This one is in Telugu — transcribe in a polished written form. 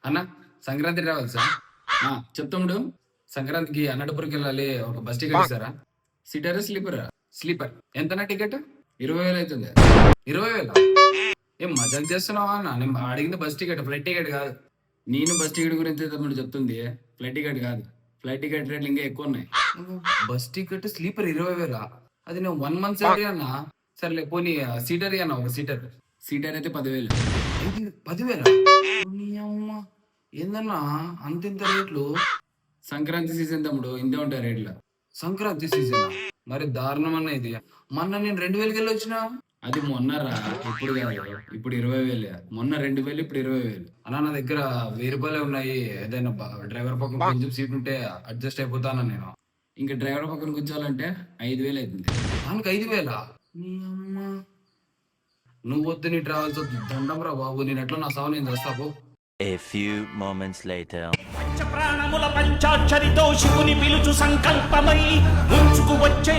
అన్న సంక్రాంతి ట్రావెల్సా? చెప్తాముడు. సంక్రాంతికి అన్నటపురికి వెళ్ళాలి, ఒక బస్ టికెట్ ఇస్తారా? Seater sleeper? స్లీపర్ ఎంతనా టికెట్? 20,000 అవుతుంది. 20,000? ఏం మజాక్ చేస్తున్నావా అన్న? నేను అడిగింది బస్ టికెట్, ఫ్లైట్ టికెట్ కాదు. నేను బస్ టికెట్ గురించి తమ్ముడు చెప్తుంది, ఫ్లైట్ టికెట్ కాదు. ఫ్లైట్ టికెట్ రేట్లు ఇంకా ఎక్కువ ఉన్నాయి. Bus ticket sleeper 20,000? అది నేను 1 మంత్ సాలరీ అన్న. సర్లే పోనీ సీటర్ అన్న, ఒక సీటర్. సీటర్ అయితే 10,000. 10,000? ఏందన్నా అంత ఇంత రేట్లు? సంక్రాంతి సీజన్ తమ్ముడు, ఇంతే ఉంటాయి రేట్లు. సంక్రాంతి సీజన్ మరి దారుణం అన్న ఇది. మొన్న నేను 2,000కి వెళ్ళి వచ్చిన. అది మొన్నరా, ఇప్పుడు కాదు. ఇప్పుడు 20,000. మొన్న 2,000, ఇప్పుడు 20,000. అలా నా దగ్గర 1,000 రూపాయలే ఉన్నాయి. ఏదైనా డ్రైవర్ పక్కన కొంచెం సీట్ ఉంటే అడ్జస్ట్ అయిపోతాను నేను. ఇంకా డ్రైవర్ పక్కన కూర్చోవాలంటే 5,000 అవుతుంది. దానికి 5,000? నువ్వు వద్దు, నీ ట్రావెల్స్ వద్దు, దండం రా బాబు. నేను ఎట్లా నా సావు నేను చేస్తావు. A few moments later. పంచ ప్రాణముల పంచాక్షరితో శివుని పిలుచు సంకల్పమై ముంచుకు వచ్చే